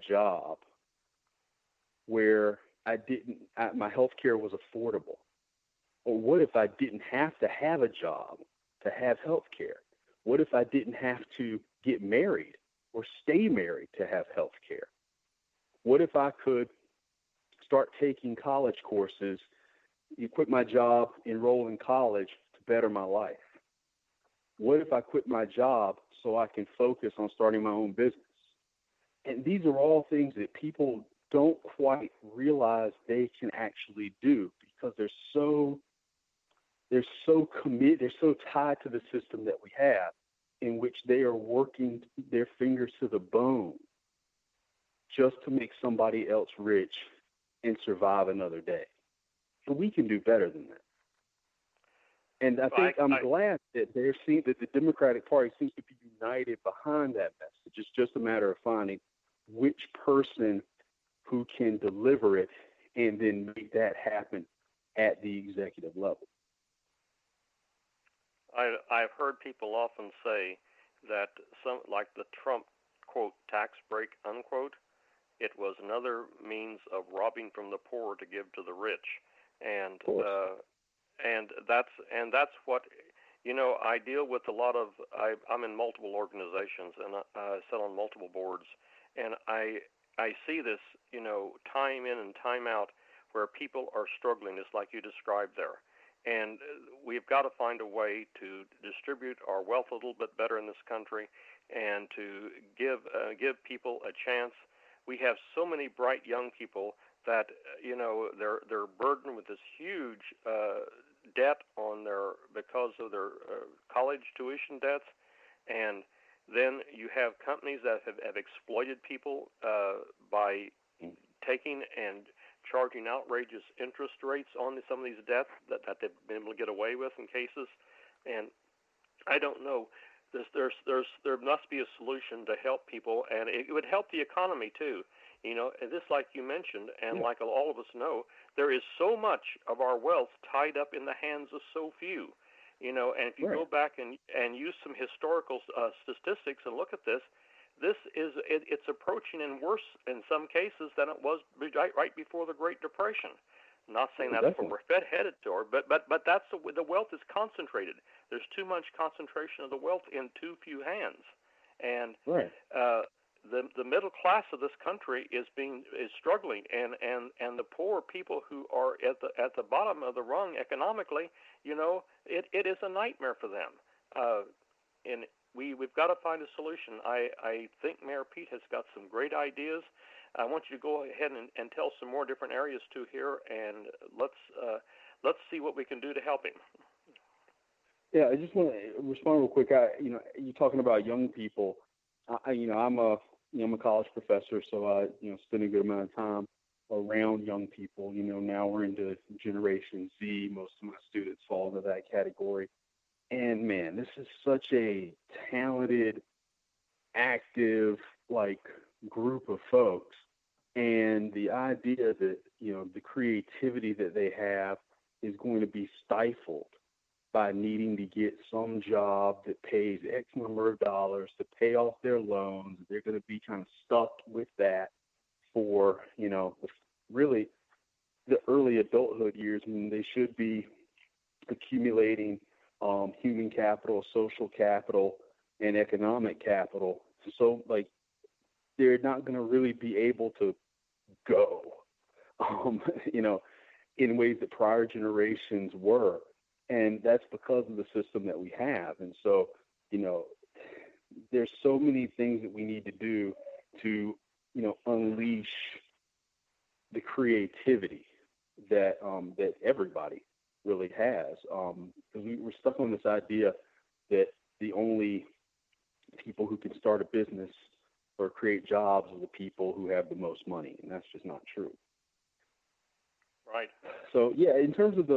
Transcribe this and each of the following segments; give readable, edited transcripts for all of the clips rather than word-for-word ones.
job where my health care was affordable? Or what if I didn't have to have a job to have health care? What if I didn't have to get married or stay married to have health care? What if I could start taking college courses, quit my job, enroll in college to better my life? What if I quit my job so I can focus on starting my own business? And these are all things that people don't quite realize they can actually do because they're so committed, they're so tied to the system that we have, in which they are working their fingers to the bone just to make somebody else rich and survive another day. So we can do better than that. And I'm glad that that the Democratic Party seems to be united behind that message. It's just a matter of finding which person who can deliver it and then make that happen at the executive level. I've heard people often say that like the Trump, quote, tax break, unquote, it was another means of robbing from the poor to give to the rich. And that's what, I deal with a lot of, I'm in multiple organizations and I sit on multiple boards, and I see this, time in and time out where people are struggling, just like you described there. And we've got to find a way to distribute our wealth a little bit better in this country and to give people a chance. We have so many bright young people that, they're burdened with this huge debt because of their college tuition debts. And then you have companies that have exploited people by taking and charging outrageous interest rates on some of these debts that they've been able to get away with in cases. And I don't know. There must be a solution to help people, and it would help the economy too. And this, like you mentioned, and like all of us know, there is so much of our wealth tied up in the hands of so few. And if you go back and use some historical statistics and look at this, it's approaching and worse in some cases than it was right before the Great Depression. I'm not saying that's what we're headed toward, but that's the wealth is concentrated. There's too much concentration of the wealth in too few hands, and the middle class of this country is struggling, and the poor people who are at the bottom of the rung economically, it is a nightmare for them, and we've got to find a solution. I think Mayor Pete has got some great ideas. I want you to go ahead and tell some more different areas too here, and let's see what we can do to help him. Yeah, I just want to respond real quick. You're talking about young people. I'm a college professor, so I spend a good amount of time around young people. Now we're into Generation Z. Most of my students fall into that category. And man, this is such a talented, active, group of folks. And the idea that, the creativity that they have is going to be stifled by needing to get some job that pays X number of dollars to pay off their loans. They're going to be kind of stuck with that for, really the early adulthood years. I mean, they should be accumulating human capital, social capital, and economic capital. So, they're not going to really be able to go, in ways that prior generations were. And that's because of the system that we have. And so, there's so many things that we need to do to, unleash the creativity that everybody really has. Because we're stuck on this idea that the only people who can start a business or create jobs are the people who have the most money, and that's just not true. Right. So yeah, in terms of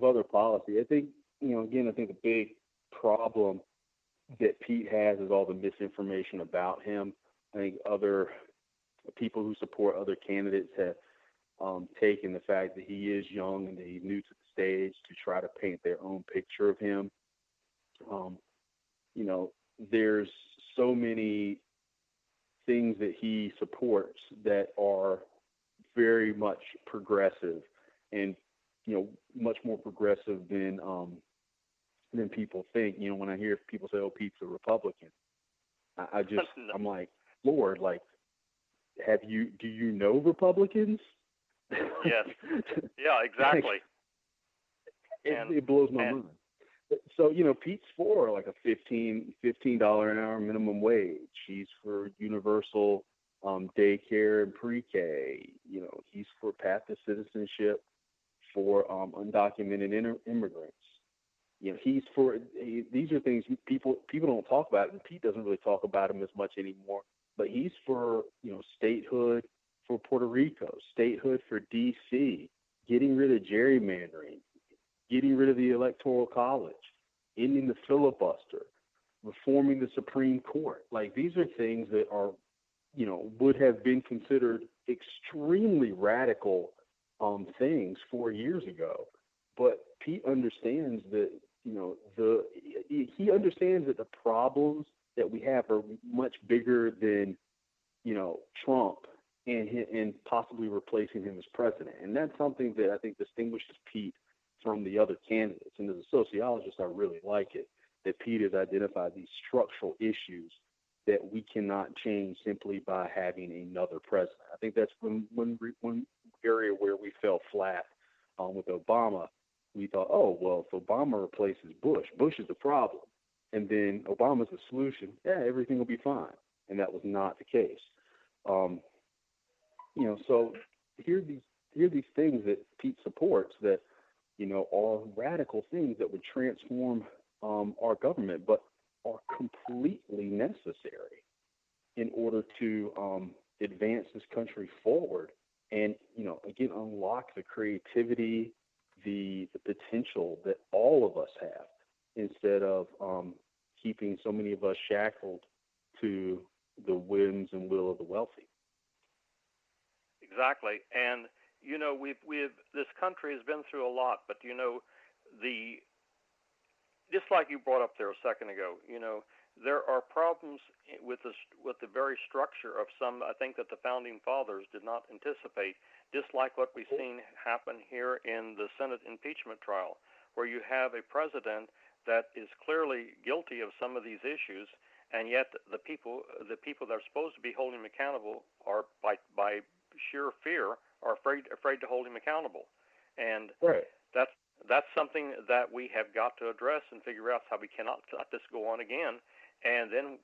other policy, I think I think the big problem that Pete has is all the misinformation about him. I think other people who support other candidates have taken the fact that he is young and that he's new to the stage to try to paint their own picture of him. There's so many things that he supports that are very much progressive, and much more progressive than people think. When I hear people say, "Oh, Pete's a Republican," I'm like, Lord, like, do you know Republicans? Yes. Yeah, exactly. It blows my mind. So, Pete's for like a $15 an hour minimum wage. He's for universal daycare and pre-K. He's for path to citizenship for undocumented immigrants. These are things people don't talk about, and Pete doesn't really talk about them as much anymore. But he's for statehood for Puerto Rico, statehood for D.C., getting rid of gerrymandering, getting rid of the Electoral College, ending the filibuster, reforming the Supreme Court. Like, these are things that are, would have been considered extremely radical things 4 years ago. But Pete understands that, he understands that the problems that we have are much bigger than, Trump and possibly replacing him as president. And that's something that I think distinguishes Pete from the other candidates. And as a sociologist, I really like it that Pete has identified these structural issues that we cannot change simply by having another president. I think that's one area where we fell flat with Obama. We thought, oh, well, if Obama replaces Bush is the problem. And then Obama's the solution. Yeah, everything will be fine. And that was not the case. So here are these things that Pete supports that, are radical things that would transform our government, but are completely necessary in order to advance this country forward and, again, unlock the creativity, the potential that all of us have, instead of keeping so many of us shackled to the whims and will of the wealthy. Exactly. And, this country has been through a lot, but, just like you brought up there a second ago, there are problems with the very structure of some, I think, that the founding fathers did not anticipate, just like what we've seen happen here in the Senate impeachment trial, where you have a president that is clearly guilty of some of these issues, and yet the people that are supposed to be holding him accountable are, by sheer fear, are afraid to hold him accountable. And right. That's something that we have got to address and figure out how we cannot let this go on again. And then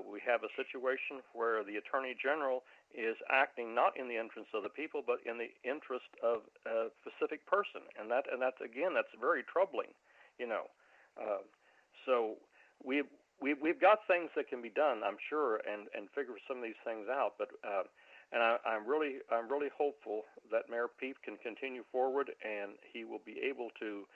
we have a situation where the Attorney General is acting not in the interest of the people, but in the interest of a specific person, and that's very troubling, So we've got things that can be done, I'm sure, and figure some of these things out, but. And I'm really hopeful that Mayor Pete can continue forward, and he will be able to,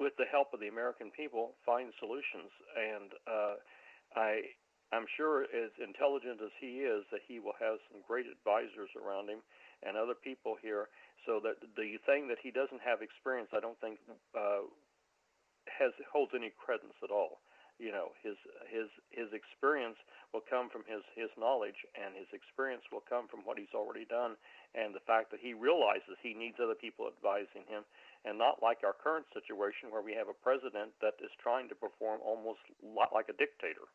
with the help of the American people, find solutions. And I'm sure, as intelligent as he is, that he will have some great advisors around him and other people here, so that the thing that he doesn't have experience, I don't think holds any credence at all. His experience will come from his knowledge, and his experience will come from what he's already done, and the fact that he realizes he needs other people advising him, and not like our current situation where we have a president that is trying to perform almost like a dictator.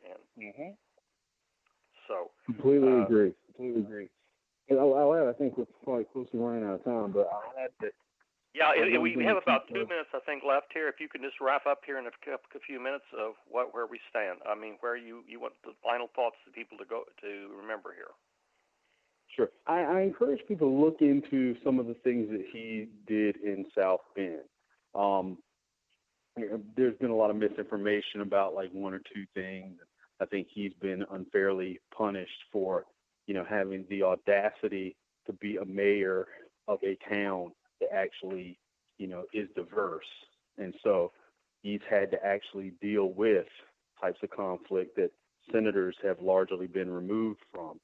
And so completely agree. And I'll add, I think we're probably close to running out of time, but I'll add that. Yeah, we have about 2 minutes, I think, left here. If you can just wrap up here in a few minutes of where we stand. I mean, where you want the final thoughts of people to remember here. Sure. I encourage people to look into some of the things that he did in South Bend. There's been a lot of misinformation about like one or two things. I think he's been unfairly punished for, having the audacity to be a mayor of a town that actually, is diverse. And so he's had to actually deal with types of conflict that senators have largely been removed from.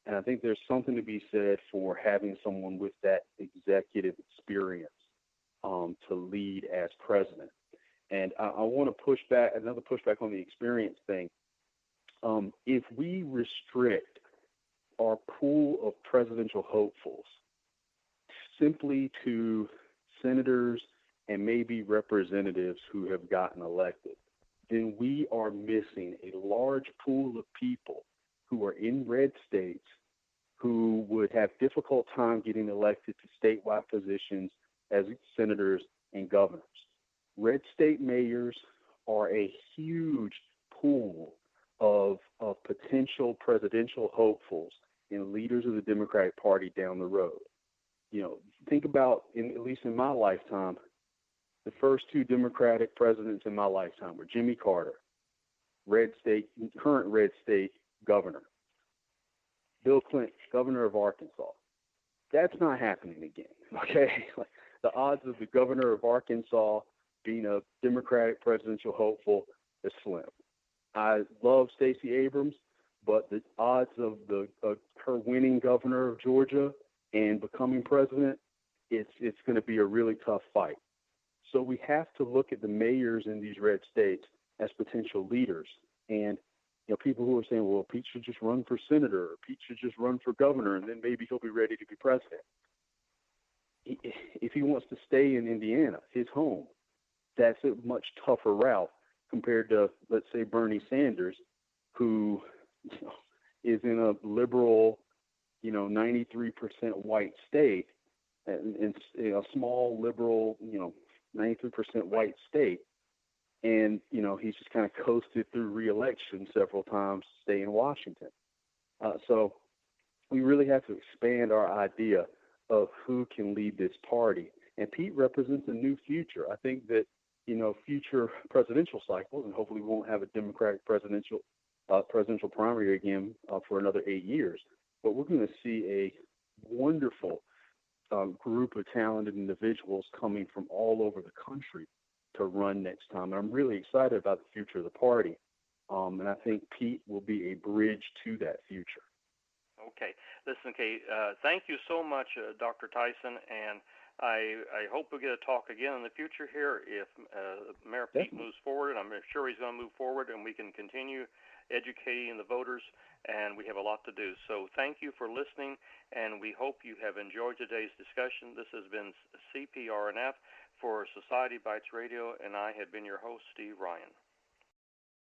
And I think there's something to be said for having someone with that executive experience to lead as president. And I want to push back on the experience thing. If we restrict our pool of presidential hopefuls simply to senators and maybe representatives who have gotten elected, then we are missing a large pool of people who are in red states who would have difficult time getting elected to statewide positions as senators and governors. Red state mayors are a huge pool of potential presidential hopefuls and leaders of the Democratic Party down the road. Think about, at least in my lifetime, the first two Democratic presidents in my lifetime were Jimmy Carter, current red state governor, Bill Clinton, governor of Arkansas. That's not happening again. Okay, the odds of the governor of Arkansas being a Democratic presidential hopeful is slim. I love Stacey Abrams, but the odds of her winning governor of Georgia and becoming president, it's going to be a really tough fight. So we have to look at the mayors in these red states as potential leaders. And people who are saying, well, Pete should just run for senator, or Pete should just run for governor, and then maybe he'll be ready to be president. If he wants to stay in Indiana, his home, that's a much tougher route compared to, let's say, Bernie Sanders, who is in a liberal, 93% white state, and a small liberal, 93% white state. And, he's just kind of coasted through re-election several times to stay in Washington. So we really have to expand our idea of who can lead this party. And Pete represents a new future. I think that, future presidential cycles, and hopefully we won't have a Democratic presidential primary again for another 8 years, but we're going to see a wonderful group of talented individuals coming from all over the country to run next time. And I'm really excited about the future of the party. And I think Pete will be a bridge to that future. Okay. Listen, Kate, thank you so much, Dr. Tyson, and I hope we get to talk again in the future here if Mayor Pete moves forward, and I'm sure he's going to move forward, and we can continue educating the voters, and we have a lot to do. So thank you for listening, and we hope you have enjoyed today's discussion. This has been CPRNF for Society Bites Radio, and I have been your host, Steve Ryan.